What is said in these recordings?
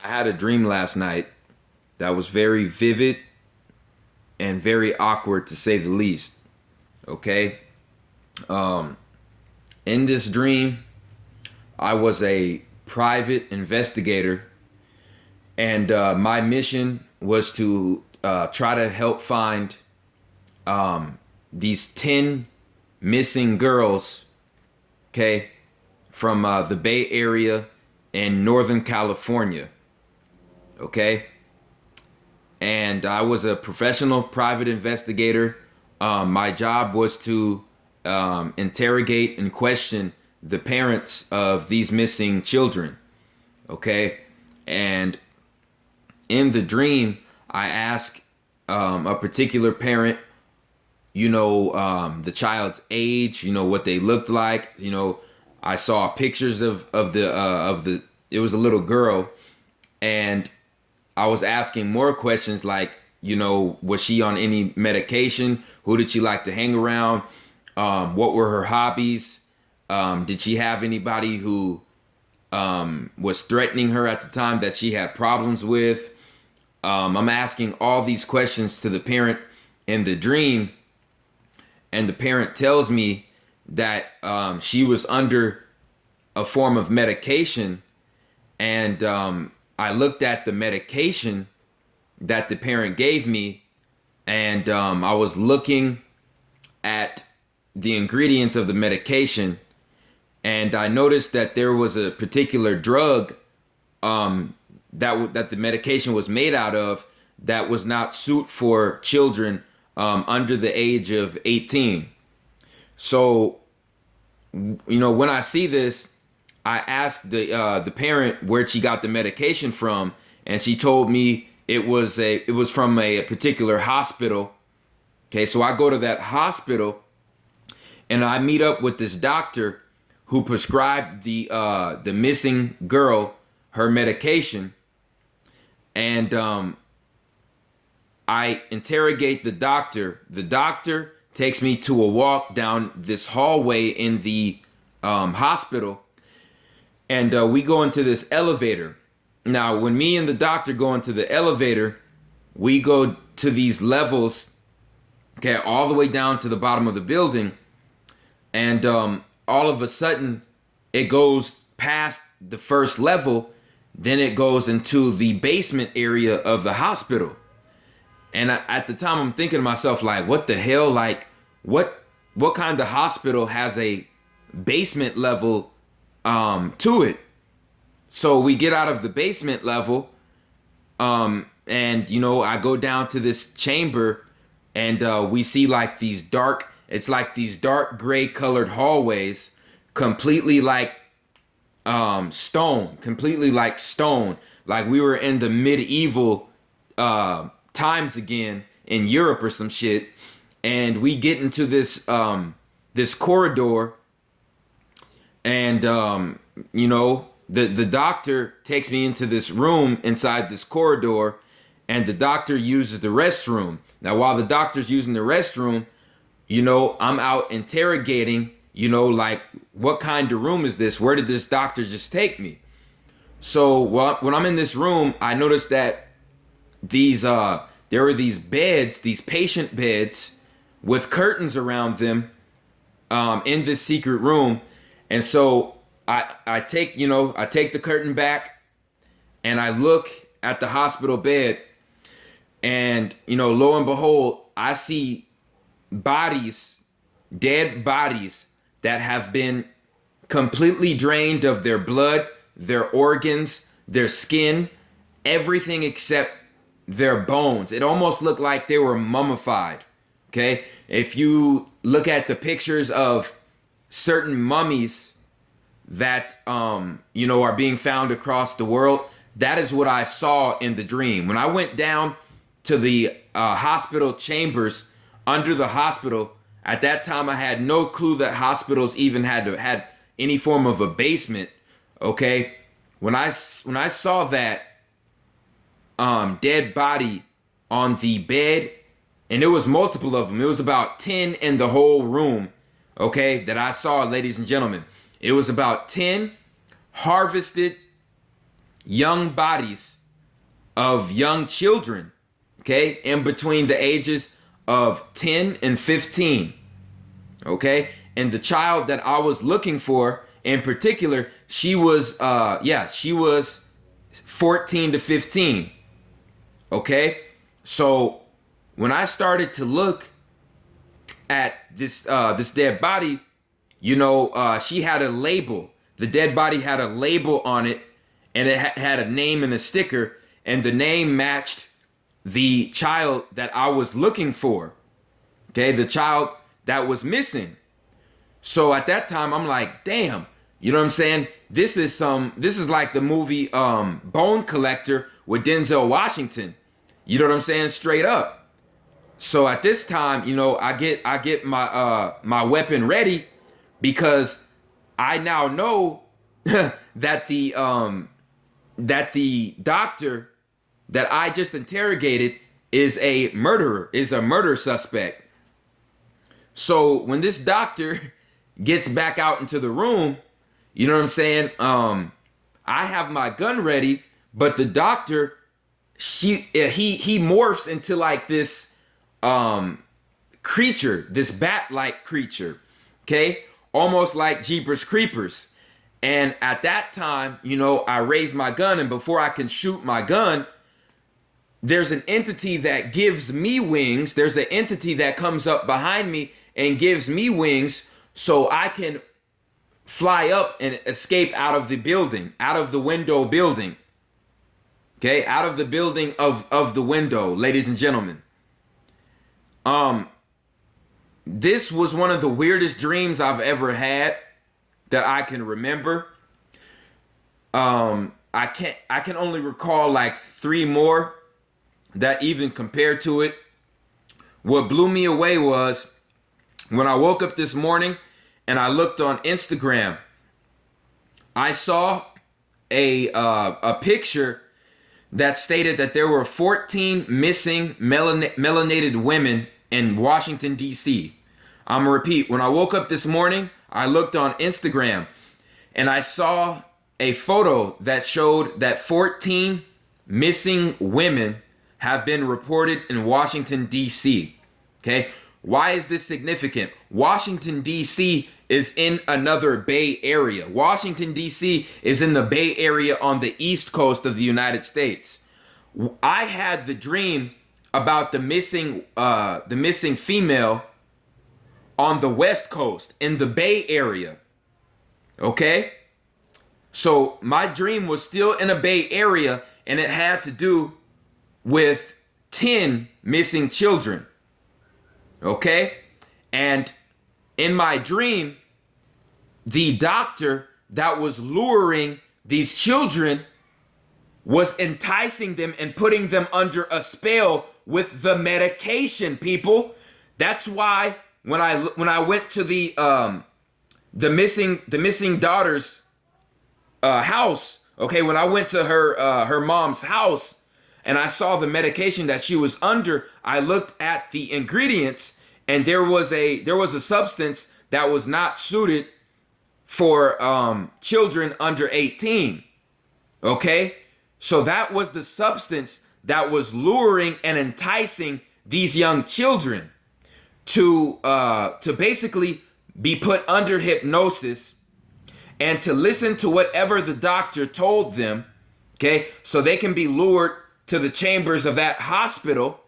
I had a dream last night that was very vivid and very awkward to say the least. Okay? Um, in this dream, I was a private investigator, and my mission was to try to help find these 10 missing girls, okay, from the Bay Area in Northern California, okay? And I was a professional private investigator. My job was to interrogate and question the parents of these missing children, okay? And in the dream, I asked a particular parent, the child's age, what they looked like. I saw pictures of the it was a little girl, and I was asking more questions like, was she on any medication? Who did she like to hang around? What were her hobbies? Did she have anybody who was threatening her at the time that she had problems with? I'm asking all these questions to the parent in the dream, and the parent tells me that she was under a form of medication, and I looked at the medication that the parent gave me, and I was looking at the ingredients of the medication, and I noticed that there was a particular drug that the medication was made out of that was not suit for children under the age of 18. So, when I see this, I asked the parent where she got the medication from, and she told me it was from a particular hospital. Okay, so I go to that hospital, and I meet up with this doctor who prescribed the missing girl her medication, and I interrogate the doctor. The doctor takes me to a walk down this hallway in the hospital, and we go into this elevator. Now, when me and the doctor go into the elevator, we go to these levels, okay, all the way down to the bottom of the building, and all of a sudden, it goes past the first level, then it goes into the basement area of the hospital. And at the time, I'm thinking to myself, like, what the hell? Like, what kind of hospital has a basement level to it? So we get out of the basement level, and I go down to this chamber, and we see like these dark gray colored hallways, completely like stone, like we were in the medieval times again in Europe or some shit. And we get into this this corridor, and the doctor takes me into this room inside this corridor, and the doctor uses the restroom. Now, while the doctor's using the restroom, I'm out interrogating, like, what kind of room is this? Where did this doctor just take me? So when I'm in this room, I noticed that there were these beds, these patient beds with curtains around them in this secret room. And so I take the curtain back, and I look at the hospital bed, and lo and behold, I see dead bodies that have been completely drained of their blood, their organs, their skin, everything except their bones. It almost looked like they were mummified. Okay? If you look at the pictures of certain mummies that are being found across the world, that is what I saw in the dream. When I went down to the hospital chambers under the hospital, at that time I had no clue that hospitals even had any form of a basement. Okay, when I saw that dead body on the bed, and it was multiple of them, it was about 10 in the whole room, okay, that I saw, ladies and gentlemen. It was about 10 harvested young bodies of young children, okay, in between the ages of 10 and 15, okay? And the child that I was looking for in particular, she was 14 to 15, okay? So when I started to look at this dead body, she had a label. The dead body had a label on it, and it had a name and a sticker, and the name matched the child that I was looking for. Okay, the child that was missing. So at that time, I'm like, damn, you know what I'm saying? This is like the movie Bone Collector with Denzel Washington. You know what I'm saying? Straight up. So at this time, I get my my weapon ready, because I now know that the doctor that I just interrogated is a murderer, is a murder suspect. So when this doctor gets back out into the room, you know what I'm saying? I have my gun ready, but the doctor, he morphs into like this creature, this bat-like creature, okay? Almost like Jeepers Creepers. And at that time, I raise my gun, and before I can shoot my gun, there's an entity that gives me wings. There's an entity that comes up behind me and gives me wings so I can fly up and escape out of the building, out of the window building. Okay, out of the building of the window, ladies and gentlemen. This was one of the weirdest dreams I've ever had that I can remember. I can only recall like 3 more that even compared to it. What blew me away was when I woke up this morning and I looked on Instagram, I saw a picture that stated that there were 14 missing melanated women in Washington, D.C. I'm gonna repeat. When I woke up this morning, I looked on Instagram and I saw a photo that showed that 14 missing women have been reported in Washington, D.C. Okay, why is this significant? Washington, D.C. is in another Bay Area. Washington, D.C. is in the Bay Area on the East Coast of the United States. I had the dream about the missing female on the West Coast in the Bay Area. Okay? So my dream was still in a Bay Area, and it had to do with 10 missing children. Okay? And in my dream, the doctor that was luring these children was enticing them and putting them under a spell with the medication, people. That's why when I went to the missing daughter's house, okay, when I went to her mom's house and I saw the medication that she was under, I looked at the ingredients, and there was a substance that was not suited for children under 18. Okay? So that was the substance that was luring and enticing these young children to basically be put under hypnosis and to listen to whatever the doctor told them, okay? So they can be lured to the chambers of that hospital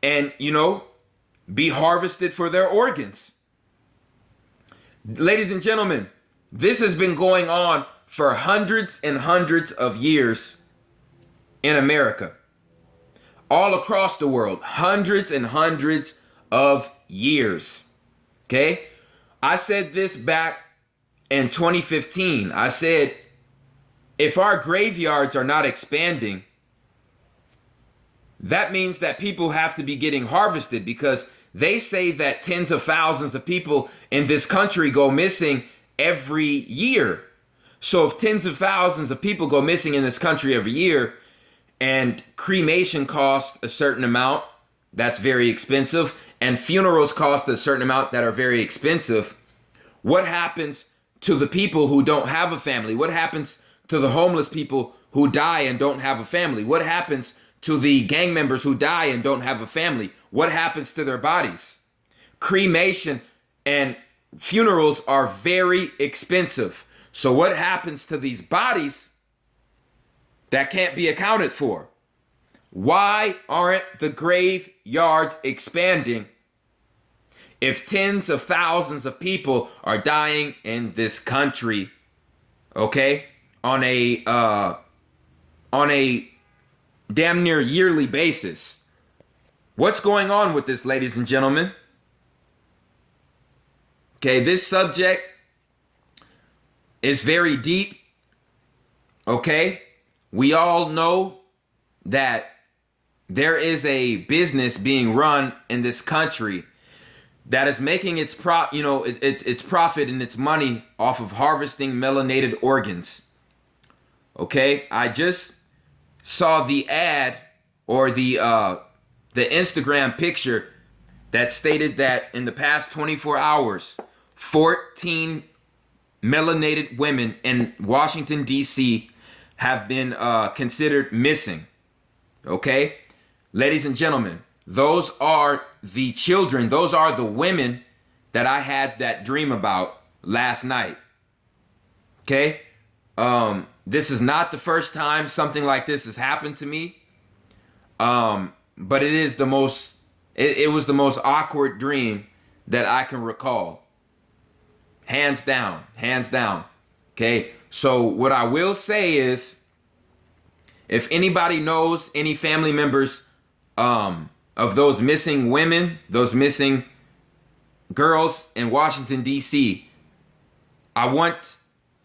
and, be harvested for their organs. Ladies and gentlemen, this has been going on for hundreds and hundreds of years in America. All across the world, hundreds and hundreds of years. Okay? I said this back in 2015. I said, if our graveyards are not expanding, that means that people have to be getting harvested, because they say that tens of thousands of people in this country go missing every year. So if tens of thousands of people go missing in this country every year, and cremation costs a certain amount, that's very expensive, and funerals cost a certain amount that are very expensive, what happens to the people who don't have a family? What happens to the homeless people who die and don't have a family? What happens to the gang members who die and don't have a family? What happens to their bodies? Cremation and funerals are very expensive. So what happens to these bodies that can't be accounted for? Why aren't the graveyards expanding if tens of thousands of people are dying in this country, okay, on a damn near yearly basis? What's going on with this, ladies and gentlemen? Okay, this subject is very deep, okay? We all know that there is a business being run in this country that is making its profit and its money off of harvesting melanated organs. Okay, I just saw the ad or the Instagram picture that stated that in the past 24 hours, 14 melanated women in Washington, D.C. have been considered missing. Okay, ladies and gentlemen, those are the children, those are the women that I had that dream about last night. Okay, this is not the first time something like this has happened to me, but it is the most, it was the most awkward dream that I can recall. Hands down, hands down. Okay, so what I will say is, if anybody knows any family members of those missing women, those missing girls in Washington, D.C., I want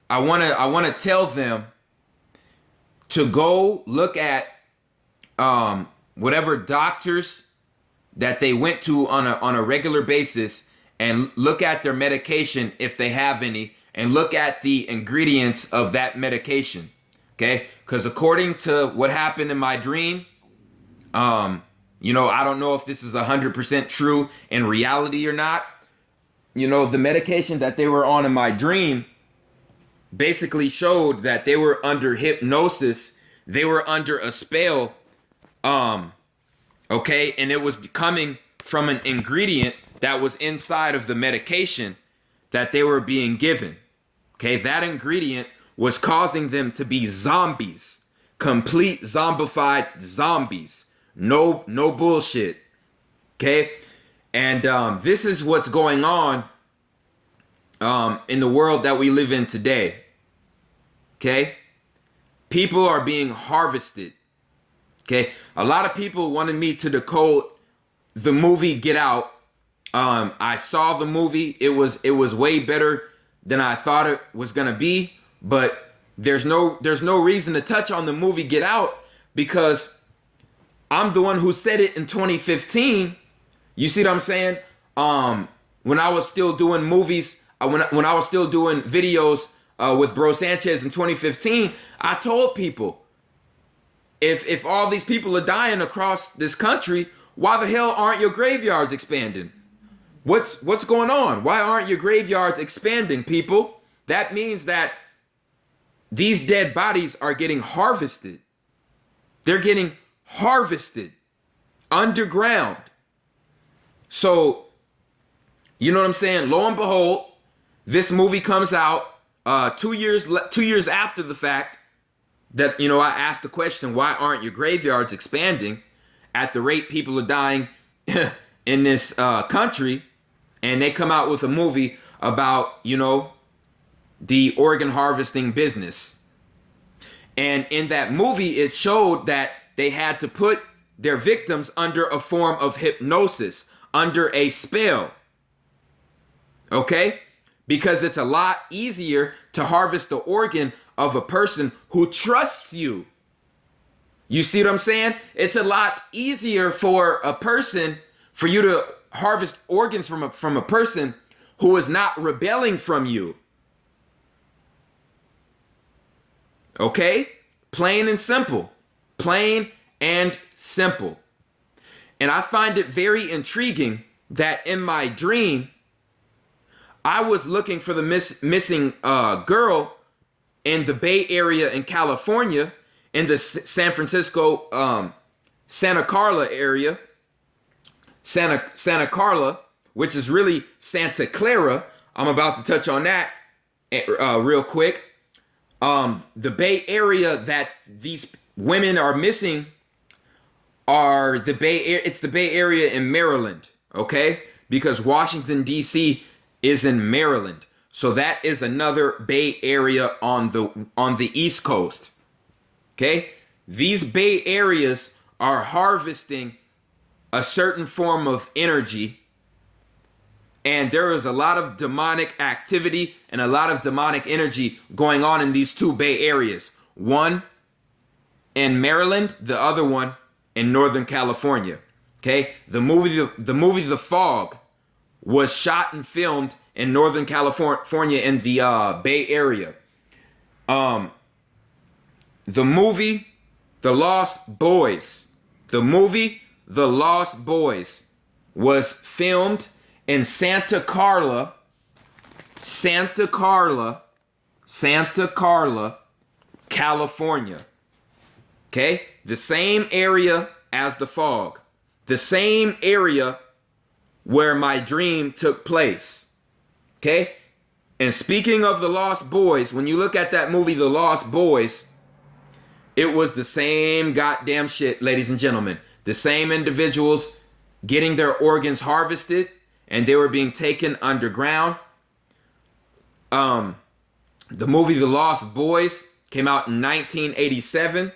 to tell them to go look at whatever doctors that they went to on a regular basis and look at their medication if they have any, and look at the ingredients of that medication. Okay, because according to what happened in my dream, I don't know if this is 100% true in reality or not. The medication that they were on in my dream basically showed that they were under hypnosis. They were under a spell. Okay, and it was coming from an ingredient that was inside of the medication that they were being given. Okay, that ingredient was causing them to be zombies, complete zombified zombies. No bullshit. Okay, and this is what's going on in the world that we live in today. Okay, people are being harvested. Okay, a lot of people wanted me to decode the movie Get Out. I saw the movie. It was way better than I thought it was gonna be. But there's no reason to touch on the movie Get Out because I'm the one who said it in 2015. You see what I'm saying? When I was still doing movies, when I was still doing videos with Bro Sanchez in 2015, I told people, if all these people are dying across this country, why the hell aren't your graveyards expanding? What's going on? Why aren't your graveyards expanding, people? That means that these dead bodies are getting harvested. They're getting harvested underground. So, you know what I'm saying? Lo and behold, this movie comes out 2 years after the fact that, I asked the question, why aren't your graveyards expanding at the rate people are dying in this country? And they come out with a movie about, the organ harvesting business. And in that movie, it showed that they had to put their victims under a form of hypnosis, under a spell. Okay? Because it's a lot easier to harvest the organ of a person who trusts you. You see what I'm saying? It's a lot easier for you to harvest organs from a person who is not rebelling from you. Okay? Plain and simple. Plain and simple. And I find it very intriguing that in my dream, I was looking for the missing girl in the Bay Area in California, in the San Francisco, Santa Carla area, Santa Carla, which is really Santa Clara. I'm about to touch on that real quick. The Bay Area that these women are missing are the it's the Bay Area in Maryland, okay? Because Washington, D.C. is in Maryland. So that is another Bay Area on the East Coast, okay? These Bay Areas are harvesting a certain form of energy, and there is a lot of demonic activity and a lot of demonic energy going on in these two Bay Areas. One in Maryland, the other one in Northern California. Okay, the movie The Fog was shot and filmed in Northern California in the Bay Area. The movie The Lost Boys. The movie The Lost Boys was filmed in Santa Carla, California. Okay? The same area as The Fog. The same area where my dream took place. Okay? And speaking of The Lost Boys, when you look at that movie, The Lost Boys, it was the same goddamn shit, ladies and gentlemen. The same individuals getting their organs harvested, and they were being taken underground. The movie The Lost Boys came out in 1987,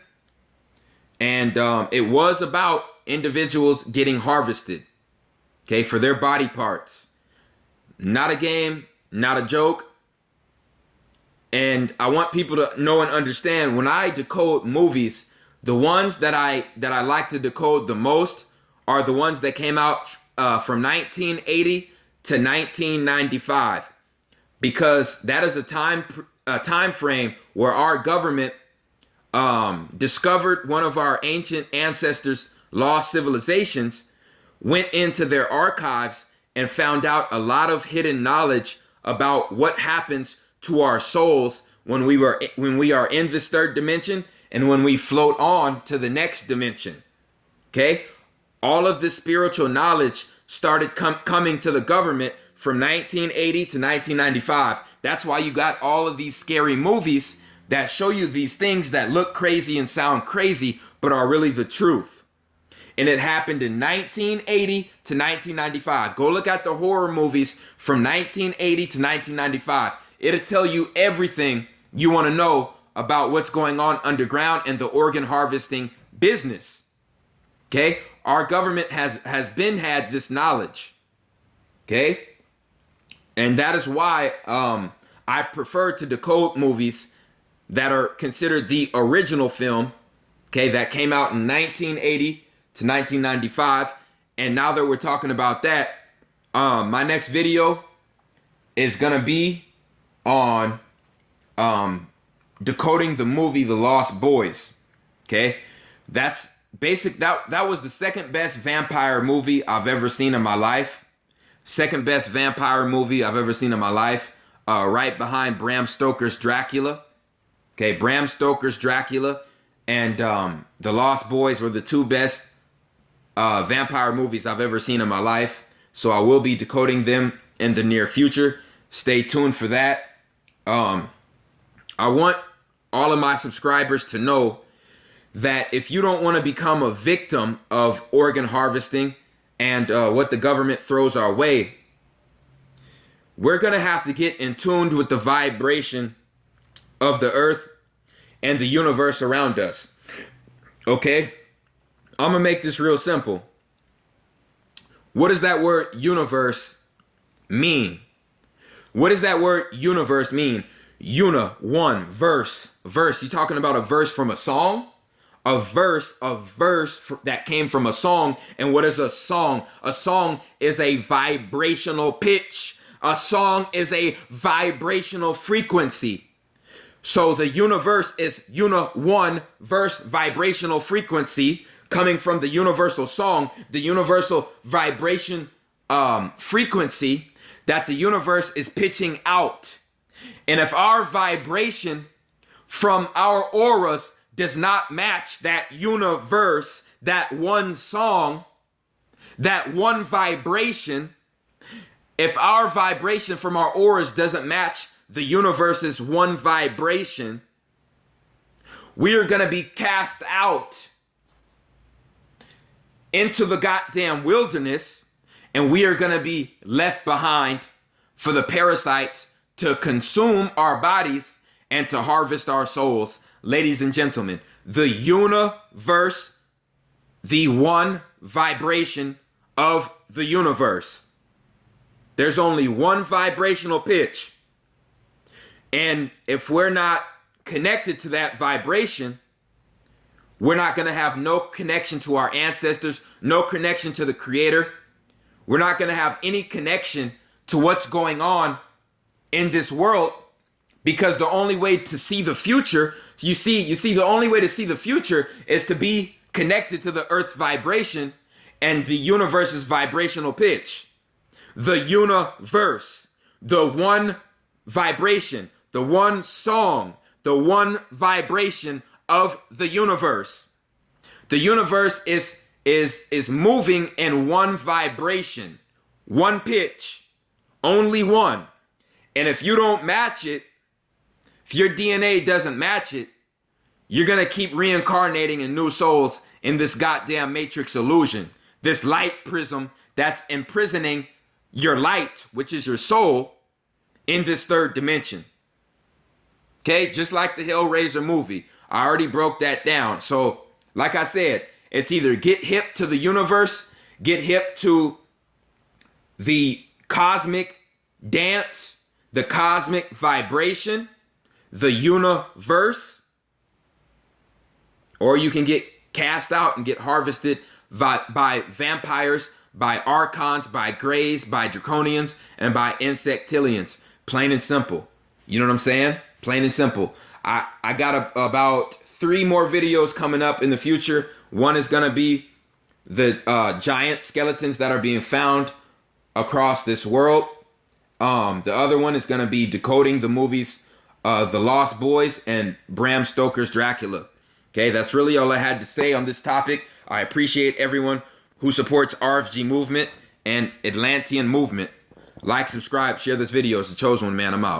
and it was about individuals getting harvested, okay, for their body parts. Not a game, not a joke. And I want people to know and understand, when I decode movies, the ones that I like to decode the most are the ones that came out from 1980 to 1995, because that is a time frame where our government discovered one of our ancient ancestors' lost civilizations, went into their archives and found out a lot of hidden knowledge about what happens to our souls when we are in this third dimension and when we float on to the next dimension. Okay? All of this spiritual knowledge started coming to the government from 1980 to 1995. That's why you got all of these scary movies that show you these things that look crazy and sound crazy, but are really the truth. And it happened in 1980 to 1995. Go look at the horror movies from 1980 to 1995. It'll tell you everything you want to know about what's going on underground in the organ harvesting business. Okay? Our government has had this knowledge. Okay? And that is why I prefer to decode movies that are considered the original film, okay, that came out in 1980 to 1995. And now that we're talking about that, my next video is gonna be on decoding the movie The Lost Boys. Okay, that's basic. That was the second best vampire movie I've ever seen in my life. Second best vampire movie I've ever seen in my life, right behind Bram Stoker's Dracula. Okay, Bram Stoker's Dracula and The Lost Boys were the two best vampire movies I've ever seen in my life. So I will be decoding them in the near future. Stay tuned for that. I want all of my subscribers to know that if you don't want to become a victim of organ harvesting and what the government throws our way, we're going to have to get in tune with the vibration of the earth and the universe around us. Okay? I'm going to make this real simple. What does that word universe mean? What does that word universe mean? Una, one, verse. Verse, you talking about a verse from a song? A verse that came from a song. And what is a song? A song is a vibrational pitch. A song is a vibrational frequency. So the universe is one verse vibrational frequency coming from the universal song, the universal vibration frequency that the universe is pitching out. And if our vibration from our auras does not match that universe, that one song, that one vibration, if our vibration from our auras doesn't match the universe's one vibration, we are going to be cast out into the goddamn wilderness, and we are going to be left behind for the parasites to consume our bodies and to harvest our souls. Ladies and gentlemen, the universe, the one vibration of the universe. There's only one vibrational pitch. And if we're not connected to that vibration, we're not going to have no connection to our ancestors, no connection to the Creator. We're not going to have any connection to what's going on in this world, because the only way to see the future, you see the only way to see the future is to be connected to the earth's vibration and the universe's vibrational pitch. The universe, the one vibration, the one song, the one vibration of the universe. The universe is moving in one vibration, one pitch, only one. And if you don't match it, if your DNA doesn't match it, you're going to keep reincarnating in new souls in this goddamn matrix illusion, this light prism that's imprisoning your light, which is your soul, in this third dimension. Okay, just like the Hellraiser movie. I already broke that down. So, like I said, it's either get hip to the universe, get hip to the cosmic dance, the cosmic vibration, the universe, or you can get cast out and get harvested by vampires, by archons, by greys, by draconians, and by insectillions. Plain and simple. You know what I'm saying? Plain and simple. I got about 3 more videos coming up in the future. One is going to be the giant skeletons that are being found across this world. The other one is going to be decoding the movies The Lost Boys and Bram Stoker's Dracula. Okay, that's really all I had to say on this topic. I appreciate everyone who supports RFG Movement and Atlantean Movement. Like, subscribe, share this video. It's The Chosen One, man. I'm out.